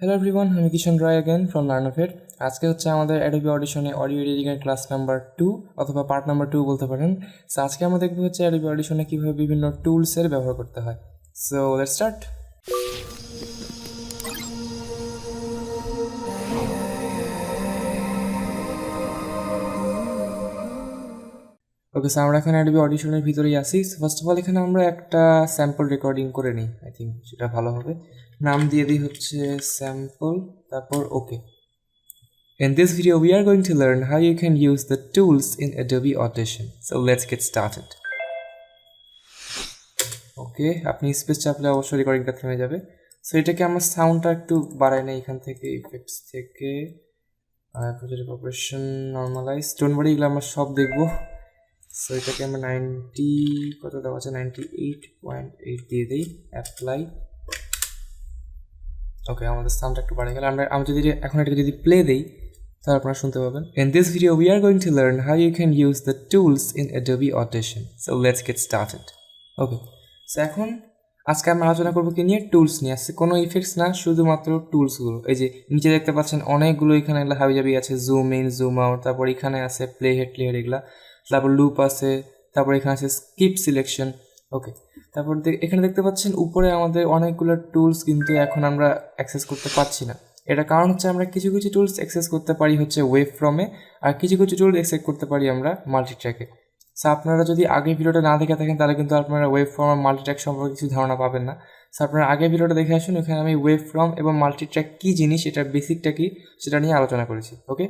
Hello everyone, আমি কিশন রায় again from Learnovate. আজকে হচ্ছে আমাদের Adobe Audition এ অডিও এডিটিং এর ক্লাস নাম্বার 2 অথবা পার্ট নাম্বার 2 বলতে পারেন। সো আজকে আমরা দেখব হচ্ছে Adobe Audition এ কিভাবে বিভিন্ন টুলস এর ব্যবহার করতে হয়। So let's start. Okay, so আমরা এখন Adobe Audition এর ভিতরেই আছি। ফার্স্ট অফ অল এখানে আমরা একটা স্যাম্পল রেকর্ডিং করে নিই, আই থিঙ্ক সেটা ভালো হবে। নাম দিয়ে দিই হচ্ছে স্যাম্পল, তারপর ওকে। In this video, we are going to learn how you can use the tools in Adobe Audition. So let's get started. Okay, আপনি স্পেস চাপলে অবশ্যই রেকর্ডিংটা থেমে যাবে। সো এটাকে আমরা সাউন্ডটা একটু বাড়াই না এখান থেকে, ইফেক্টস থেকে, project operation, normalise, don't worry, এগুলো আমরা সব দেখবো। সো এটাকে আমরা 90 কত দেওয়া আছে, 98.8 দিয়ে দিই, অ্যাপ্লাই। ওকে, আমাদের সাউন্ডটা একটু বাড়ে গেল। আমি যদি এখন এটাকে যদি প্লে দিই তাহলে আপনারা শুনতে পাবেন। In this video we are going to learn how you can use the tools in Adobe Audition. So let's get started. Okay, so এখন আজকে আমরা আলোচনা করবো কি নিয়ে, টুলস নিয়ে। আসছে কোনো ইফেক্টস না, শুধুমাত্র টুলসগুলো। এই যে নিচে দেখতে পাচ্ছেন অনেকগুলো এখানে হাবিজাবি আছে, জুম ইন, জুম আউট, তারপর এখানে আছে প্লে হেড, ক্লিয়ার, এগুলা, তারপর লুপ আছে, তারপর এখানে আছে স্কিপ সিলেকশন। ওকে, তারপর এখানে দেখতে পাচ্ছেন উপরে আমাদের অনেকগুলো টুলস কিন্তু এখন আমরা অ্যাক্সেস করতে পারছি না। এটা কারণ হচ্ছে আমরা কিছু কিছু টুলস অ্যাক্সেস করতে পারি হচ্ছে ওয়েভফর্মে, আর কিছু কিছু টুলস অ্যাক্সেস করতে পারি আমরা মাল্টিট্র্যাকে। সো আপনারা যদি আগের ভিডিওটা না দেখে থাকেন তাহলে কিন্তু আপনারা ওয়েভফর্ম আর মাল্টিট্র্যাক সম্পর্কে কিছু ধারণা পাবেন না। সো আপনারা আগের ভিডিওটা দেখে আসুন, ওখানে আমি ওয়েভফর্ম এবং মাল্টিট্র্যাক কী জিনিস, এটার বেসিকটা কী সেটা নিয়ে আলোচনা করেছি। Okay,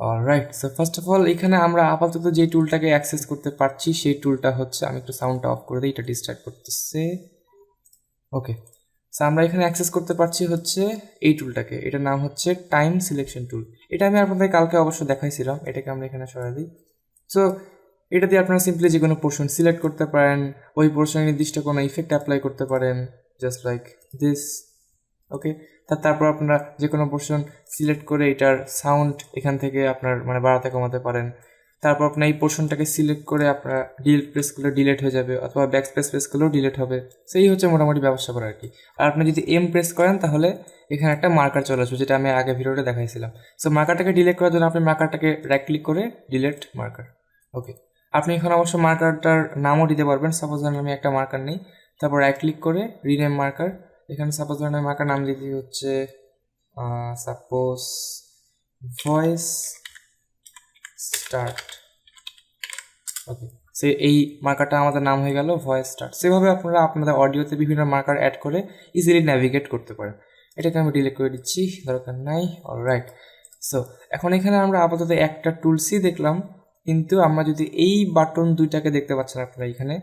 alright. So first of all এখানে আমরা আপাতত যে টুলটাকে অ্যাক্সেস করতে পারছি সেই টুলটা হচ্ছে, আমি একটু সাউন্ডটা অফ করে দিই, এটা ডিস্ট্র্যাক্ট করতেছে। ওকে, সো আমরা এখানে অ্যাক্সেস করতে পারছি হচ্ছে এই টুলটাকে, এটার নাম হচ্ছে টাইম সিলেকশন টুল। এটা আমি আপনাদের কালকে অবশ্য দেখাইছিলাম। এটাকে আমরা এখানে সরাই দিই। সো এটা দিয়ে আপনারা সিম্পলি যে কোনো পোর্শন সিলেক্ট করতে পারেন, ওই পোর্শনে নির্দিষ্ট কোনো ইফেক্ট অ্যাপ্লাই করতে পারেন, জাস্ট লাইক দিস। ওকে, তারপর আপনারা যে কোনো পোর্শন সিলেক্ট করে এটার সাউন্ড এখান থেকে আপনার মানে বাড়াতে কমাতে পারেন। তারপর আপনার এই পোর্শনটাকে সিলেক্ট করে আপনার ডিলিট প্রেস করলে ডিলিট হয়ে যাবে, অথবা ব্যাক স্পেস প্রেস করলেও ডিলিট হবে। সেই হচ্ছে মোটামুটি ব্যবস্থা করা আর কি। আর আপনি যদি এম প্রেস করেন তাহলে এখানে একটা মার্কার চলে আসবে, যেটা আমি আগে ভিডিওতে দেখাইছিলাম। সো মার্কারটাকে ডিলিট করার জন্য আপনি মার্কারটাকে রাইট ক্লিক করে ডিলিট মার্কার। ওকে, আপনি এখন অবশ্য মার্কারটার নামও দিতে পারবেন। সাপোজ আমি একটা মার্কার নিই, তারপর রাইট ক্লিক করে রিনেম মার্কার। এখানে সাপোজ আমি মার্কার নাম দিতে হচ্ছে সাপোজ ভয়েস স্টার্ট। ওকে, সে এই মার্কারটা আমাদের নাম হয়ে গেল ভয়েস স্টার্ট। সেভাবে আপনারা আপনাদের অডিওতে বিভিন্ন মার্কার অ্যাড করে ইজিলি ন্যাভিগেট করতে পারেন। এটাকে আমি ডিলিট করে দিচ্ছি, দরকার নাই। অলরাইট, সো এখন এখানে আমরা আপাতত একটা টুলসই দেখলাম, কিন্তু আমরা যদি এই বাটন দুইটাকে দেখতে পাচ্ছেন আপনারা এখানে,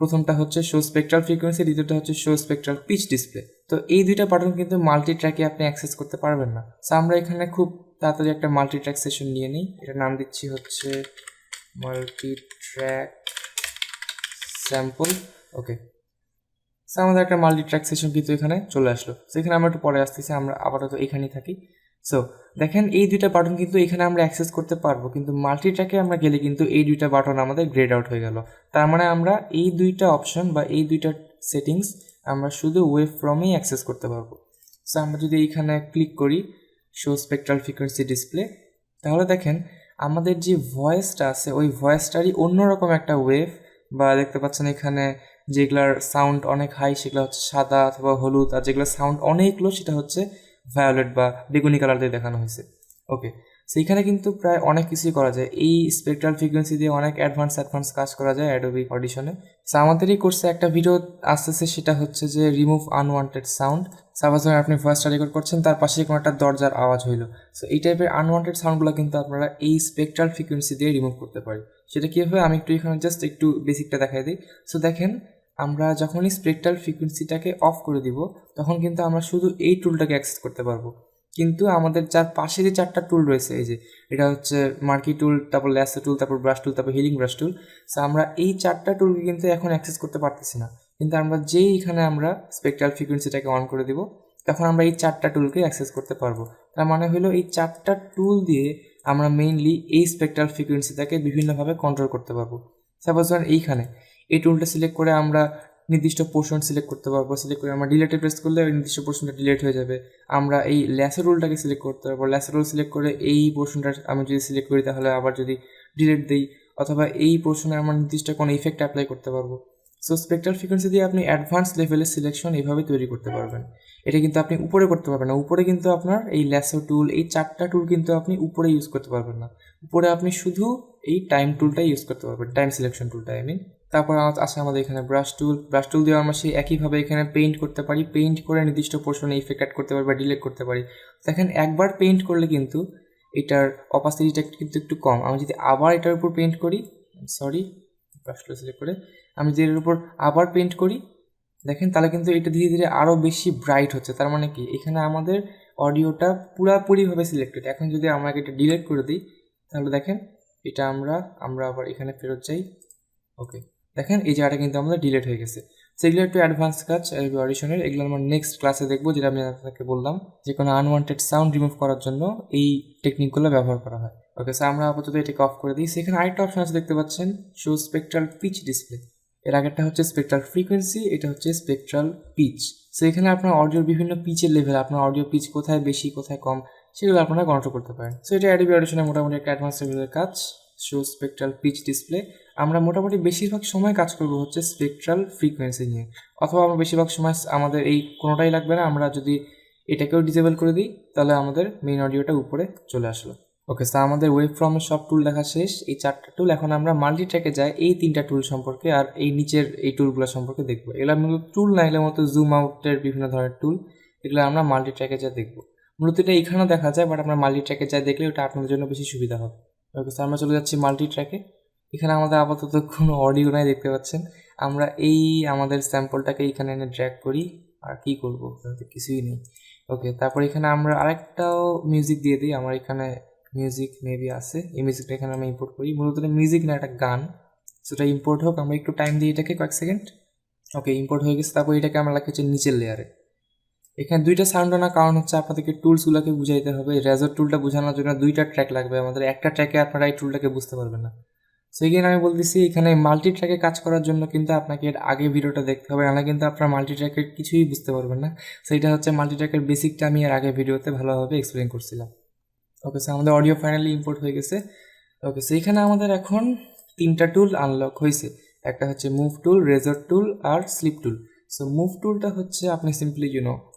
প্রথমটা হচ্ছে শো স্পেকট্রাল ফ্রিকোয়েন্সি, দ্বিতীয়টা হচ্ছে শো স্পেকট্রাল পিচ ডিসপ্লে। তো এই দুইটা বাটন কিন্তু মাল্টি ট্র্যাকে আপনি অ্যাক্সেস করতে পারবেন না। সো আমরা এখানে খুব তাড়াতাড়ি একটা মাল্টি ট্র্যাক সেশন নিয়ে নিই। এটার নাম দিচ্ছি হচ্ছে মাল্টিট্র্যাক স্যাম্পল। ওকে, সো আমাদের একটা মাল্টিট্র্যাক সেশন কিন্তু এখানে চলে আসলো। সেখানে আমরা একটু পরে আসতেছি, আমরা আপাতত এখানেই থাকি। সো দেখেন এই দুইটা বাটন কিন্তু এখানে আমরা অ্যাক্সেস করতে পারবো, কিন্তু মাল্টিট্র্যাকে আমরা গেলে কিন্তু এই দুইটা বাটন আমাদের গ্রেড আউট হয়ে গেল। তার মানে আমরা এই দুইটা অপশন বা এই দুইটা সেটিংস আমরা শুধু ওয়েভফর্মেই অ্যাক্সেস করতে পারবো। সো আমরা যদি এইখানে ক্লিক করি শো স্পেকট্রাল ফ্রিকোয়েন্সি ডিসপ্লে, তাহলে দেখেন আমাদের যে ভয়েসটা আছে ওই ভয়েসটারই অন্যরকম একটা ওয়েভ, বা দেখতে পাচ্ছেন এখানে যেগুলার সাউন্ড অনেক হাই সেগুলো হচ্ছে সাদা অথবা হলুদ, আর যেগুলো সাউন্ড অনেক লো সেটা হচ্ছে ভায়োলেট বা বেগুনি কালার দিয়ে দেখানো হয়েছে। ওকে, সেইখানে কিন্তু প্রায় অনেক কিছুই করা যায়। এই স্পেকট্রাল ফ্রিকোয়েন্সি দিয়ে অনেক অ্যাডভান্স কাজ করা যায় অ্যাডোবি অডিশনে। সো আমাদের এই কোর্সে একটা ভিডিও আসতেছে, সেটা হচ্ছে যে রিমুভ আনওয়ান্টেড সাউন্ড। সাপোজ আপনি ভয়েসটা রেকর্ড করছেন, তার পাশে কোনো একটা দরজার আওয়াজ হইলো। সো এই টাইপের আনওয়ান্টেড সাউন্ডগুলো কিন্তু আপনারা এই স্পেকট্রাল ফ্রিকোয়েন্সি দিয়ে রিমুভ করতে পারি। সেটা কীভাবে আমি একটু এখানে জাস্ট একটু বেসিকটা দেখাই দিই। সো দেখেন আমরা যখনই স্পেকট্রাল ফ্রিকোয়েন্সিটাকে অফ করে দিব তখন কিন্তু আমরা শুধু এই টুলটাকে অ্যাক্সেস করতে পারবো, কিন্তু আমাদের যার পাশে যে চারটা টুল রয়েছে, এই যে এটা হচ্ছে মার্কি টুল, তারপর ল্যাসো টুল, তারপর ব্রাশ টুল, তারপর হিলিং ব্রাশ টুল। সো আমরা এই চারটা টুলকে কিন্তু এখন অ্যাক্সেস করতে পারতেছি না, কিন্তু আমরা যেই এখানে আমরা স্পেকট্রাল ফ্রিকোয়েন্সিটাকে অন করে দিব তখন আমরা এই চারটা টুলকে অ্যাক্সেস করতে পারবো। তার মানে হলো এই চারটা টুল দিয়ে আমরা মেইনলি এই স্পেকট্রাল ফ্রিকোয়েন্সিটাকে বিভিন্নভাবে কন্ট্রোল করতে পারবো। সাপোজ এইখানে এই টুলটা সিলেক্ট করে আমরা নির্দিষ্ট পোর্শন সিলেক্ট করতে পারবো, সিলেক্ট করে আমরা ডিলেটে প্রেস করলে ওই নির্দিষ্ট পোর্শনটা ডিলেট হয়ে যাবে। আমরা এই ল্যাসো রুলটাকে সিলেক্ট করতে পারবো, ল্যাসো রুল সিলেক্ট করে এই পোর্শনটা আমি যদি সিলেক্ট করি তাহলে আবার যদি ডিলেট দিই, অথবা এই পোর্শনে আমরা নির্দিষ্ট কোনো ইফেক্ট অ্যাপ্লাই করতে পারবো। সো স্পেকট্রাল ফ্রিকোয়েন্সি দিয়ে আপনি অ্যাডভান্স লেভেলের সিলেকশন এইভাবে তৈরি করতে পারবেন। এটা কিন্তু আপনি উপরে করতে পারবেন না, উপরে কিন্তু আপনার এই ল্যাসো টুল, এই 4টা টুল কিন্তু আপনি উপরে ইউজ করতে পারবেন না। উপরে আপনি শুধু এই টাইম টুলটাই ইউজ করতে পারবেন, টাইম সিলেকশন টুলটা আই মিন। তারপর আসে আমাদের এখানে ব্রাশ টুল। ব্রাশ টুল দিয়ে আমরা সেই একইভাবে এখানে পেইন্ট করতে পারি, পেইন্ট করে নির্দিষ্ট পোর্শনে ইফেক্ট অ্যাড করতে পারি বা ডিলেট করতে পারি। দেখেন একবার পেইন্ট করলে কিন্তু এটার অপাসিটিটা কিন্তু একটু কম। আমি যদি আবার এটার উপর পেইন্ট করি, সরি ব্রাশ টুল সিলেক্ট করে আমি যদি এর উপর আবার পেইন্ট করি, দেখেন তাহলে কিন্তু এটা ধীরে ধীরে আরও বেশি ব্রাইট হচ্ছে। তার মানে কি এখানে আমাদের অডিওটা পুরাপুরিভাবে সিলেক্টেড। এখন যদি আমরা এটা ডিলিট করে দিই তাহলে দেখেন এটা আমরা আবার এখানে ফেরত যাই, ওকে দেখেন এই জায়গাটা কিন্তু আমাদের ডিলিট হয়ে গেছে। সেগুলো একটু অ্যাডভান্স কাজ অডিশনের, এগুলো আমরা নেক্সট ক্লাসে দেখবো, যেটা আমি আপনাকে বললাম যে কোনো আনওয়ান্টেড সাউন্ড রিমুভ করার জন্য এই টেকনিকগুলো ব্যবহার করা হয়। ওকে, সো আমরা আপাতত এটাকে অফ করে দিই। সেখানে আরেকটা অপশন আছে দেখতে পাচ্ছেন, শো স্পেকট্রাল পিচ ডিসপ্লে। এর আগেরটা হচ্ছে স্পেকট্রাল ফ্রিকোয়েন্সি, এটা হচ্ছে স্পেকট্রাল পিচ। সো এখানে আপনার অডিওর বিভিন্ন পিচের লেভেল, আপনার অডিও পিচ কোথায় বেশি কোথায় কম সেগুলো আপনারা কন্ট্রোল করতে পারেন। সো এটা অ্যাডোবি অডিশনে মোটামুটি একটা অ্যাডভান্স লেভেলের কাজ, শো স্পেকট্রাল পিচ ডিসপ্লে। আমরা মোটামুটি বেশিরভাগ সময় কাজ করবো হচ্ছে স্পেকট্রাল ফ্রিকোয়েন্সি নিয়ে, অথবা আমরা বেশিরভাগ সময় আমাদের এই কোনোটাই লাগবে না, আমরা যদি এটাকেও ডিসেবল করে দিই তাহলে আমাদের মেইন অডিওটা উপরে চলে আসলো। ওকে, সো আমাদের ওয়েবফর্মের সব টুল দেখা শেষ, এই 4টা টুল। এখন আমরা মাল্টিট্র্যাকে যাই এই 3টা টুল সম্পর্কে আর এই নিচের এই টুলগুলো সম্পর্কে দেখবো। এগুলো মূলত টুল না, এগুলোর মতো জুম আউটের বিভিন্ন ধরনের টুল, এগুলো আমরা মাল্টিট্র্যাকে যা দেখবো। মূলত এটা এখানেও দেখা যায়, বাট আমরা মাল্টিট্র্যাকে যা দেখলে ওটা আপনাদের জন্য বেশি সুবিধা হবে। ওকে, সো আমরা চলে যাচ্ছি মাল্টিট্র্যাকে। এখানে আমাদের আপাতত কোনো অডিও নাই দেখতে পাচ্ছেন। আমরা এই আমাদের স্যাম্পলটাকে এখানে এনে ড্র্যাগ করি, আর কি করবো কিছুই নেই। ওকে, তারপর এখানে আমরা আরেকটাও মিউজিক দিয়ে দিই। আমার এখানে মিউজিক মেবি আছে, এই মিউজিকটা এখানে আমি ইম্পোর্ট করি। মূলত মিউজিক না, একটা গান, সেটা ইম্পোর্ট হোক। আমরা একটু টাইম দিই এটাকে, কয়েক সেকেন্ড। ওকে, ইম্পোর্ট হয়ে গেছে। তারপর এটাকে আমরা রাখছি নিচের লেয়ারে। এখানে 2টা সাউন্ড আনার কারণ হচ্ছে আপনাদেরকে টুলসগুলোকে বুঝাইতে হবে। রেজর টুলটা বোঝানোর জন্য 2টা ট্র্যাক লাগবে আমাদের, একটা ট্র্যাকে আপনারা এই টুলটাকে বুঝতে পারবেন না। সো এখানে আমি বলতেছি এখানে মাল্টি ট্র্যাকে কাজ করার জন্য কিন্তু আপনাকে এর আগে ভিডিওটা দেখতে হবে, নাহলে কিন্তু আপনার মাল্টি ট্র্যাকের কিছুই বুঝতে পারবেন না। সো এটা হচ্ছে মাল্টি ট্র্যাকের বেসিকটা আমি এর আগে ভিডিওতে ভালোভাবে এক্সপ্লেন করছিলাম। ওকে, সো আমাদের অডিও ফাইনালি ইম্পোর্ট হয়ে গেছে। ওকে, সো এখানে আমাদের এখন 3টা টুল আনলক হয়েছে, একটা হচ্ছে মুভ টুল, রেজর টুল আর স্লিপ টুল। সো মুভ টুলটা হচ্ছে আপনি সিম্পলি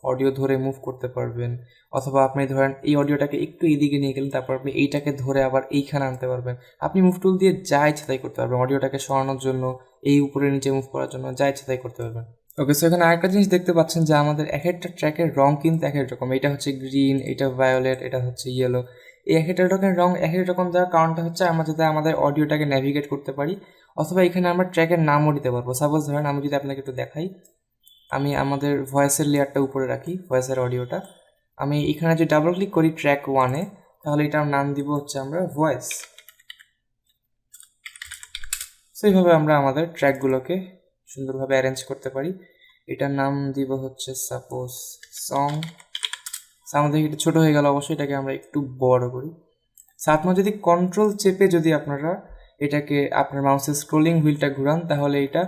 অডিও ধরে মুভ করতে পারবেন, অথবা আপনি ধরেন এই অডিওটাকে একটু এদিকে নিয়ে গেলেন, তারপর আপনি এইটাকে ধরে আবার এইখানে আনতে পারবেন। আপনি মুভ টুল দিয়ে যা ইচ্ছে তাই করতে পারবেন, অডিওটাকে সরানোর জন্য, এই উপরে নিচে মুভ করার জন্য যা ইচ্ছে তাই করতে পারবেন। ওকে, সো এখানে আরেকটা জিনিস দেখতে পাচ্ছেন যে আমাদের এক একটা ট্র্যাকের রং কিন্তু এক এক রকম। এটা হচ্ছে গ্রিন, এটা ভায়োলেট, এটা হচ্ছে ইয়েলো। এই এক একটা রকমের রং এক এক রকম দেওয়ার কারণটা হচ্ছে আমরা যাতে আমাদের অডিওটাকে ন্যাভিগেট করতে পারি, অথবা এখানে আমরা ট্র্যাকের নামও দিতে পারবো। সাপোজ ধরেন আমি যদি আপনাকে একটু দেখাই, আমি আমাদের ভয়েসের লেয়ারটা উপরে রাখি, ভয়েসের অডিওটা। আমি এখানে যদি ডাবল ক্লিক করি ট্র্যাক 1-এ, তাহলে এটার নাম দিব হচ্ছে আমরা ভয়েস। সো এইভাবে আমরা আমাদের ট্র্যাকগুলোকে সুন্দরভাবে অ্যারেঞ্জ করতে পারি। এটার নাম দিব হচ্ছে সাপোজ সং। আমাদের এটা ছোটো হয়ে গেল, অবশ্যই এটাকে আমরা একটু বড় করি। আপনার যদি কন্ট্রোল চেপে যদি আপনারা এটাকে আপনার মাউসের স্ক্রোলিং হুইলটা ঘুরান তাহলে এটা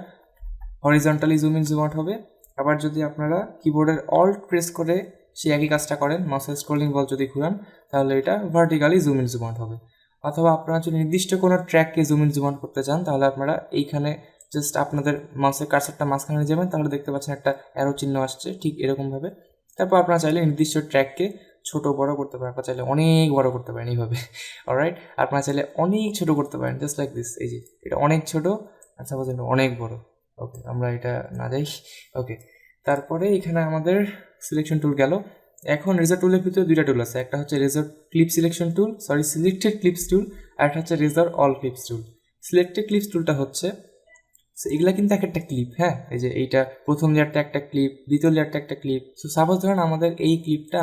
horizontally zoom in zoom out হবে। আবার যদি আপনারা কিবোর্ডের অল্ট প্রেস করে সেই একই কাজটা করেন, মাউসের স্ক্রোলিং বল যদি ঘুরান তাহলে এটা vertically zoom in zoom out হবে। অথবা আপনারা যদি নির্দিষ্ট কোনো ট্র্যাককে জুম ইন জুম আউট করতে চান তাহলে আপনারা এইখানে জাস্ট আপনাদের মাউসের কার্সারটা মাঝখানে নিয়ে যাবেন, তাহলে দেখতে পাচ্ছেন একটা অ্যারো চিহ্ন আসছে ঠিক এরকমভাবে। তারপর আপনারা চাইলে নির্দিষ্ট ট্র্যাককে ছোট বড় করতে পারেন, আপনারা চাইলে অনেক বড় করতে পারেন এইভাবে। অলরাইট, আপনারা চাইলে অনেক ছোট করতে পারেন, জাস্ট লাইক দিস। এই যে এটা অনেক ছোট, আচ্ছা বলছেন অনেক বড়। ওকে, আমরা এটা না যাই। ওকে, তারপরে এখানে আমাদের সিলেকশন টুল গেল। এখন রেজর টুলের ভিতরে 2টা টুল আছে, একটা হচ্ছে razor clip selection tool, selected clips tool, আর একটা হচ্ছে razor all clips tool. Selected clips টুলটা হচ্ছে এগুলা কিন্তু এক একটা ক্লিপ, হ্যাঁ, এই যে এইটা প্রথম লেয়ারটা একটা ক্লিপ, দ্বিতীয় লেয়ারটা একটা ক্লিপ। সো সাপোজ ধরেন আমাদের এই ক্লিপটা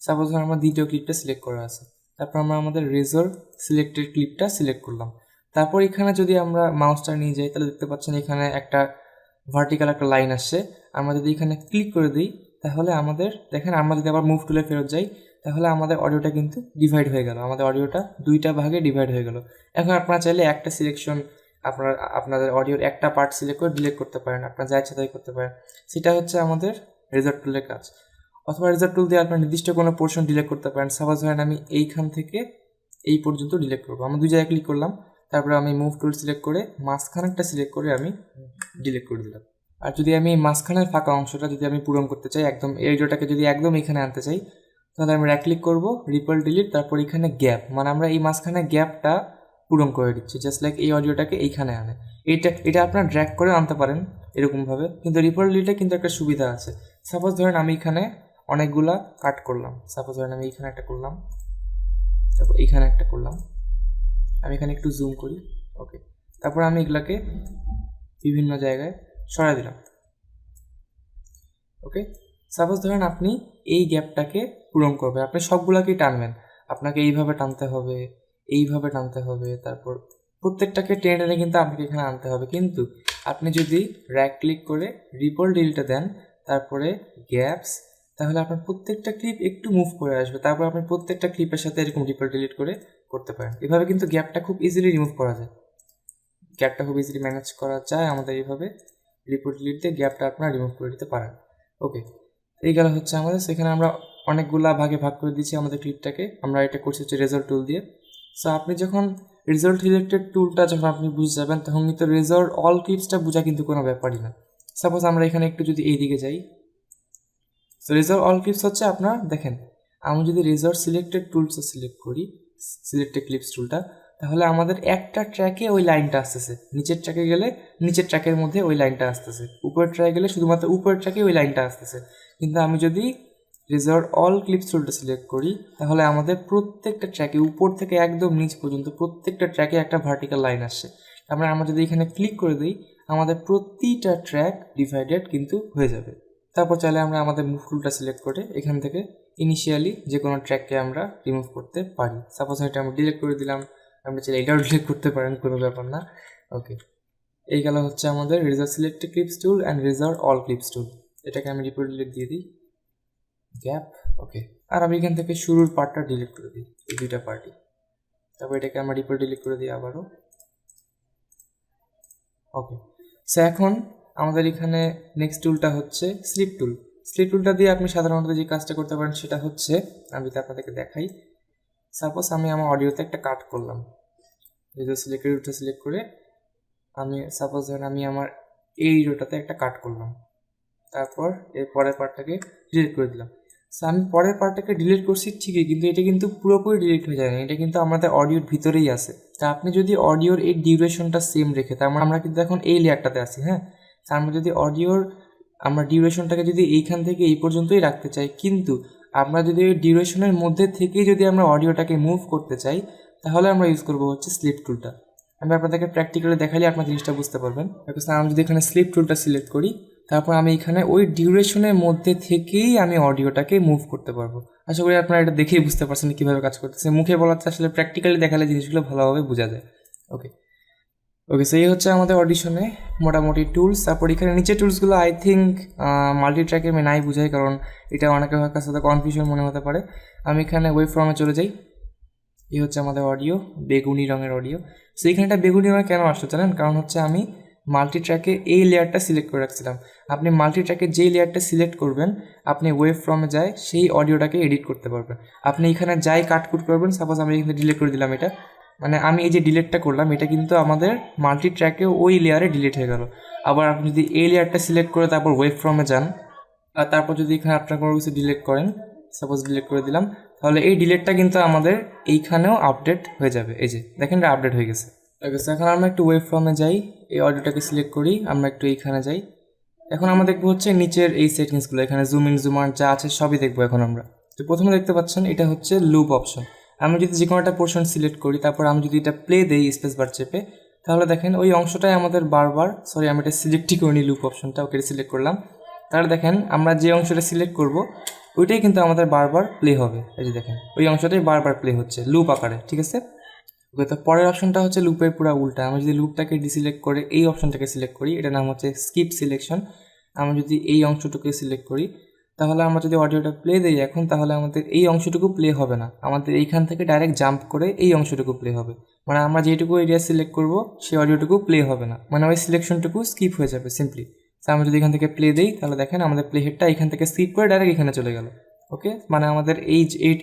সাপোজ ধরেন আমার দ্বিতীয় ক্লিপটা সিলেক্ট করা আছে, তারপর আমরা আমাদের রেজর সিলেক্টেড ক্লিপটা সিলেক্ট করলাম। তারপর এখানে যদি আমরা মাউসটা নিয়ে যাই তাহলে দেখতে পাচ্ছেন এখানে একটা ভার্টিক্যাল একটা লাইন আসছে। আমরা যদি এখানে ক্লিক করে দিই তাহলে আমাদের দেখেন, আমরা যদি আবার মুভ টুলে ফেরত যাই তাহলে আমাদের অডিওটা কিন্তু ডিভাইড হয়ে গেল, আমাদের অডিওটা 2টা ভাগে ডিভাইড হয়ে গেল। এখন আপনারা চাইলে একটা সিলেকশন আপনাদের অডিওর একটা পার্ট সিলেক্ট করে ডিলিট করতে পারেন, আপনার যা ইচ্ছা তাই করতে পারেন। সেটা হচ্ছে আমাদের রেজাল্ট টুলের কাজ। অথবা রেজাল্ট টুল দিয়ে আপনার নির্দিষ্ট কোনো পোর্শন ডিলিট করতে পারেন। সাপোজ ধরেন আমি এইখান থেকে এই পর্যন্ত ডিলিট করবো, আমি 2 জায়গায় ক্লিক করলাম, তারপরে আমি মুভ টুল সিলেক্ট করে মাঝখানেরটা সিলেক্ট করে আমি ডিলিট করে দিলাম। আর যদি আমি মাঝখানের ফাঁকা অংশটা যদি আমি পূরণ করতে চাই, একদম এই অডিওটাকে যদি একদম এখানে আনতে চাই, তাহলে আমি রাইট ক্লিক করবো, রিপল ডিলিট, তারপর এখানে গ্যাপ, মানে আমরা এই মাঝখানে গ্যাপটা পূরণ করে দিচ্ছি, জাস্ট লাইক এই অডিওটাকে এইখানে আনে। এটা আপনার ড্র্যাগ করে আনতে পারেন এরকমভাবে, কিন্তু রিপল ডিলিটে কিন্তু একটা সুবিধা আছে। সাপোজ ধরেন আমি এখানে অনেকগুলা কাট করলাম, সাপোজ ধরেন আমি এখানে একটা করলাম, তারপর এইখানে একটা করলাম, আমি এখানে একটু জুম করি, ওকে, তারপর আমি এগুলাকে বিভিন্ন জায়গায় সরাই দিলাম, ওকে। সাপোজ ধরেন আপনি এই গ্যাপটাকে পূরণ করবেন, আপনি সবগুলাকেই টানবেন, আপনাকে এইভাবে টানতে হবে, এইভাবে টানতে হবে, তারপর প্রত্যেকটাকে টেনে টেনে কিন্তু আপনাকে এখানে আনতে হবে। কিন্তু আপনি যদি রাইট ক্লিক করে রিপল ডিলিটে দেন, তারপরে গ্যাপস, তাহলে আপনার প্রত্যেকটা ক্লিপ একটু মুভ করে আসবে, তারপর আপনি প্রত্যেকটা ক্লিপের সাথে এরকম রিপল ডিলিট করে করতে পারেন। এভাবে কিন্তু গ্যাপটা খুব ইজিলি রিমুভ করা যায়, গ্যাপটা খুব ইজিলি ম্যানেজ করা যায় আমাদের এইভাবে রিপল ডিলিট দিয়ে গ্যাপটা আপনারা রিমুভ করে দিতে পারেন, ওকে। এই গেল হচ্ছে আমাদের, সেখানে আমরা অনেকগুলা ভাগে ভাগ করে দিচ্ছি আমাদের ক্লিপটাকে। আমরা এটা করছি হচ্ছে রেজল্ট টুল দিয়ে। সো আপনি যখন রেজল্ট রিলেটেড টুলটা যখন আপনি বুঝে যাবেন, তখন কিন্তু রেজল্ট অল ক্লিপসটা বোঝা কিন্তু কোনো ব্যাপারই না। সাপোজ আমরা এখানে একটু যদি এই দিকে যাই, সো রেজল্ট অল ক্লিপস হচ্ছে আপনার দেখেন, আমি যদি রেজল্ট সিলেক্টেড টুলসটা সিলেক্ট করি, সিলেক্টেড ক্লিপস টুলটা, তাহলে আমাদের একটা ট্র্যাকে ওই লাইনটা আসতেছে, নিচের ট্র্যাকে গেলে নিচের ট্র্যাকের মধ্যে ওই লাইনটা আসতেছে, উপরের ট্র্যাকে গেলে শুধুমাত্র উপরের ট্র্যাকে ওই লাইনটা আসতেছে। কিন্তু আমি যদি রেজল্ট অল ক্লিপস টুলটা সিলেক্ট করি, তাহলে আমাদের প্রত্যেকটা ট্র্যাকে উপর থেকে একদম নিচ পর্যন্ত প্রত্যেকটা ট্র্যাকে একটা ভার্টিক্যাল লাইন আসছে। তারপরে আমরা যদি এখানে ক্লিক করে দিই, আমাদের প্রতিটা ট্র্যাক ডিভাইডেড কিন্তু হয়ে যাবে। তারপর চাইলে আমরা আমাদের মুভ টুলটা সিলেক্ট করে এখান থেকে ইনিশিয়ালি যে কোনো ট্র্যাককে আমরা রিমুভ করতে পারি। সাপোজ এটা আমরা ডিলিট করে দিলাম, আমরা চাইলে এটাও ডিলিট করতে পারেন, কোনো ব্যাপার না, ওকে। এই গেল হচ্ছে আমাদের result selected clips tool and result all clips tool. এটাকে আমি রিপোর্ট ডিলিট দিয়ে দিই, গ্যাপ, ওকে। আর আমি এখান থেকে শুরুর পার্টটা ডিলিট করে দিই, এই দুইটা পার্টই। তারপর এটাকে আমরা রিপোর্ট ডিলিট করে দিই আবারও, ওকে। সো এখন আমাদের এখানে নেক্সট টুলটা হচ্ছে স্লিপ টুল। স্লিপ টুলটা দিয়ে আপনি সাধারণত যে কাজটা করতে পারেন সেটা হচ্ছে, আমি তো আপনাদেরকে দেখাই। সাপোজ আমি আমার অডিওতে একটা কাট করলাম, রেজাল্ট সিলেক্টেড সিলেক্ট করে আমি সাপোজ ধরেন আমি আমার এই ভিডিওটাতে একটা কাট করলাম, তারপর এর পরের পার্টটাকে ডিলিট করে দিলাম। সো আমি পরের পার্টটাকে ডিলিট করছি ঠিকই, কিন্তু এটা কিন্তু পুরোপুরি ডিলিট হয়ে যায় না, এটা কিন্তু আমাদের অডিওর ভিতরেই আছে। তা আপনি যদি অডিওর এই ডিউরেশনটা সেম রেখে, তার মানে আমরা কিন্তু এখন এই লেয়ারটাতে আছি, হ্যাঁ, আমরা যদি অডিওর আমরা ডিউরেশনটাকে যদি এইখান থেকে এই পর্যন্তই রাখতে চাই, কিন্তু আমরা যদি ওই ডিউরেশনের মধ্যে থেকেই যদি আমরা অডিওটাকে মুভ করতে চাই, তাহলে আমরা ইউজ করবো হচ্ছে স্লিপ টুলটা। আমি আপনাদেরকে প্র্যাকটিক্যালি দেখালে আপনার জিনিসটা বুঝতে পারবেন। আমি যদি এখানে স্লিপ টুলটা সিলেক্ট করি, তারপর আমি এখানে ওই ডিউরেশনের মধ্যে থেকেই আমি অডিওটাকে মুভ করতে পারবো। আশা করি আপনারা এটা দেখেই বুঝতে পারছেন কীভাবে কাজ করতেছে। মুখে বলাতে আসলে প্র্যাকটিক্যালি দেখালে জিনিসগুলো ভালোভাবে বোঝা যায়, ওকে। ওকে, সো এই হচ্ছে আমাদের অডিশনে মোটামুটি টুলস। তারপর এখানে নিচের টুলসগুলো আই থিঙ্ক মাল্টিট্র্যাকের আমি নাই বুঝাই, কারণ এটা অনেকের কাছে সাথে কনফিউশন মনে হতে পারে। আমি এখানে ওয়েভফর্মে চলে যাই, এই হচ্ছে আমাদের অডিও, বেগুনি রঙের অডিও। সো এইখানটা বেগুনি রঙে কেন আসতে জানেন, কারণ হচ্ছে আমি মাল্টিট্র্যাকে এই লেয়ারটা সিলেক্ট করে রাখছিলাম। আপনি মাল্টিট্র্যাকে যেই লেয়ারটা সিলেক্ট করবেন, আপনি ওয়েভফর্মে যায় সেই অডিওটাকে এডিট করতে পারবেন। আপনি এখানে যাই কাটকুট করবেন, সাপোজ আমি এখানে ডিলিট করে দিলাম, এটা মানে আমি এই যে ডিলিটটা করলাম, এটা কিন্তু আমাদের মাল্টিট্র্যাকে ওই লেয়ারে ডিলিট হয়ে গেল। আবার আপনি যদি এই লেয়ারটা সিলেক্ট করে তারপর ওয়েভফর্মে যান, আর তারপর যদি এখানে আপনার কোনো কিছু ডিলিট করেন, সাপোজ ডিলিট করে দিলাম, তাহলে এই ডিলিটটা কিন্তু আমাদের এইখানেও আপডেট হয়ে যাবে। এই যে দেখেন, এটা আপডেট হয়ে গেছে। ঠিক আছে, এখন আমরা একটু ওয়েভফর্মে যাই, এই অডিওটাকে সিলেক্ট করি, আমরা একটু এইখানে যাই। এখন আমরা দেখবো হচ্ছে নিচের এই সেটিংসগুলো, এখানে জুম ইন জুম আউট যা আছে সবই দেখবো এখন আমরা। তো প্রথমে দেখতে পাচ্ছেন এটা হচ্ছে লুপ অপশন। আমি যদি যে কোনো একটা পোর্শন সিলেক্ট করি, তারপর আমি যদি এটা প্লে দেই স্পেস বার চেপে, তাহলে দেখেন ওই অংশটাই আমাদের বারবার, সরি আমি এটা সিলেক্টই করিনি লুপ অপশনটা, ওকে সিলেক্ট করলাম। তাহলে দেখেন আমরা যে অংশটা সিলেক্ট করব ওইটাই কিন্তু আমাদের বারবার প্লে হবে। এই যে দেখেন ওই অংশটাই বারবার প্লে হচ্ছে লুপ আকারে, ঠিক আছে। ওকে, তো পরের অপশনটা হচ্ছে লুপের পুরো উল্টা। আমি যদি লুপটাকে ডিসিলেক্ট করে এই অপশনটাকে সিলেক্ট করি, এটার নাম হচ্ছে স্কিপ সিলেকশন। আমি যদি এই অংশটুকে সিলেক্ট করি, তাহলে আমরা যদি অডিওটা প্লে দিই এখন, তাহলে আমাদের এই অংশটুকু প্লে হবে না, আমাদের এইখান থেকে ডাইরেক্ট জাম্প করে এই অংশটুকু প্লে হবে। মানে আমরা যেটুকু এরিয়া সিলেক্ট করব সেই অডিওটুকু প্লে হবে না, মানে ওই সিলেকশনটুকু স্কিপ হয়ে যাবে সিম্পলি। তো আমরা যদি এখান থেকে প্লে দিই তাহলে দেখেন আমাদের প্লে হেডটা এখান থেকে স্কিপ করে ডাইরেক্ট এখানে চলে গেল। ওকে, মানে আমাদের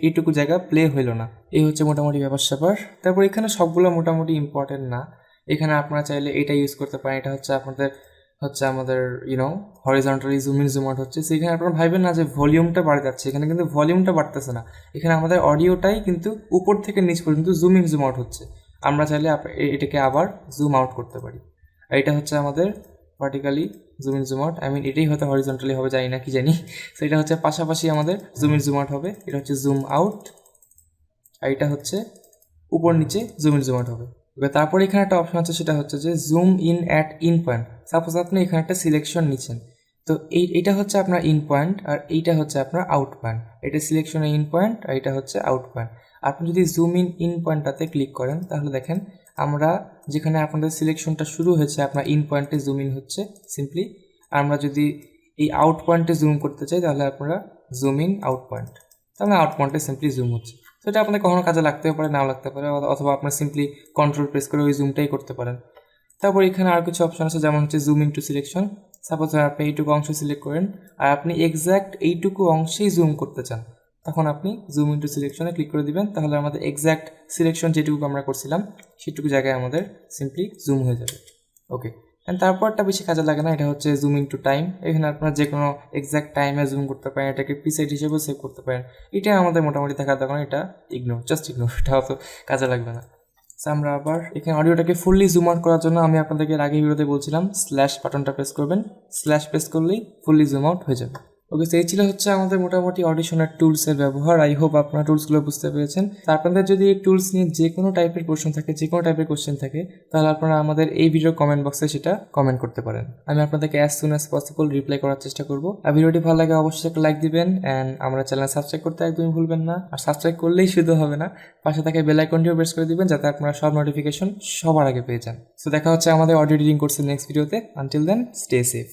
এইটুকু জায়গা প্লে হইলো না। এই হচ্ছে মোটামুটি ব্যাপার স্যাপার। তারপর এখানে সবগুলো মোটামুটি ইম্পর্টেন্ট না, এখানে আপনারা চাইলে এটা ইউজ করতে পারেন। এটা হচ্ছে আমাদের horizontally zoom in zoom out হচ্ছে। সেখানে আপনারা ভাববেন না যে ভলিউমটা বাড়ে যাচ্ছে, এখানে কিন্তু ভলিউমটা বাড়তেছে না, এখানে আমাদের অডিওটাই কিন্তু উপর থেকে নিচ পর্যন্ত জুম ইন জুম আউট হচ্ছে। আমরা চাইলে এটাকে আবার জুম আউট করতে পারি। আর এটা হচ্ছে আমাদের vertically zoom in zoom out, এটাই হয়তো হরিজন্টালি হবে, জানি না কি জানি। সো এটা হচ্ছে পাশাপাশি আমাদের জুম ইন জুম আউট হবে। এটা হচ্ছে জুম আউট, আর এটা হচ্ছে উপর নিচে জুম ইন জুম আউট হবে। তারপর এখানে একটা অপশন আছে, সেটা হচ্ছে যে zoom in at in point. Suppose আপনি এখানে একটা সিলেকশন নিচ্ছেন, তো এইটা হচ্ছে আপনার ইন পয়েন্ট আর এইটা হচ্ছে আপনার আউট পয়েন্ট। এটা সিলেকশনের ইন পয়েন্ট আর এটা হচ্ছে আউট পয়েন্ট। আপনি যদি জুম ইন পয়েন্টটাতে ক্লিক করেন তাহলে দেখেন আমরা যেখানে আপনাদের সিলেকশনটা শুরু হয়েছে আপনার ইন পয়েন্টে জুম ইন হচ্ছে সিম্পলি। আমরা যদি এই আউট পয়েন্টে জুম করতে চাই তাহলে আপনারা জুম ইন আউট পয়েন্ট, তাহলে আউট পয়েন্টে সিম্পলি জুম হচ্ছে। তো এটা আপনাদের কখনো কাজে লাগতেও পারে, নাও লাগতে পারে, অথবা আপনার সিম্পলি কন্ট্রোল প্রেস করে ওই জুমটাই করতে পারেন। তারপর এখানে আর কিছু অপশন আছে, যেমন হচ্ছে জুম ইনটু সিলেকশন। সাপোজ আপনি এইটুকু অংশ সিলেক্ট করেন আর আপনি এক্স্যাক্ট এইটুকু অংশেই জুম করতে চান, তখন আপনি জুম ইনটু সিলেকশনে ক্লিক করে দিবেন, তাহলে আমাদের এক্স্যাক্ট সিলেকশন যেটুকু আমরা করছিলাম সেটুকু জায়গায় আমাদের সিম্পলি জুম হয়ে যাবে। ওকে, অ্যান্ড তারপরটা বেশি কাজে লাগে না, এটা হচ্ছে জুম ইনটু টাইম। এখানে আপনারা যে কোনো এক্স্যাক্ট টাইমে জুম করতে পারেন, এটাকে প্রিসেট হিসেবেও সেভ করতে পারেন। এটা আমাদের মোটামুটি দেখার দরকার, এটা জাস্ট ইগনোর, এটা অত কাজে লাগবে না। সো আমরা আবার এখানে অডিওটাকে ফুললি জুম আউট করার জন্য আমি আপনাদেরকে আগে ভিডিওতে বলছিলাম স্ল্যাশ বাটনটা প্রেস করবেন, স্ল্যাশ প্রেস করলেই ফুললি জুম আউট হয়ে যাবে। ওকে, তো এই ছিল হচ্ছে আমাদের মোটামুটি অডিশনের টুলসের ব্যবহার। আই হোপ আপনারা টুলসগুলো বুঝতে পেরেছেন। তো আপনাদের যদি এই টুলস নিয়ে যে কোনো টাইপের প্রশ্ন থাকে, যে কোনো টাইপের কোশ্চেন থাকে, তাহলে আপনারা আমাদের এই ভিডিওর কমেন্ট বক্সে সেটা কমেন্ট করতে পারেন। আমি আপনাদেরকে as soon as possible reply করার চেষ্টা করব। আর ভিডিওটি ভালো লাগে অবশ্যই একটা লাইক দিবেন, অ্যান্ড আমরা চ্যানেল সাবস্ক্রাইব করতে একদমই ভুলবেন না। আর সাবস্ক্রাইব করলেই শুধু হবে না, পাশে থাকে বেল আইকনটিও প্রেস করে দিবেন, যাতে আপনারা সব নোটিফিকেশন সবার আগে পেয়ে যান। সো দেখা হচ্ছে আমাদের অডিও এডিটিং কোর্সের নেক্সট ভিডিওতে। Until then, stay safe.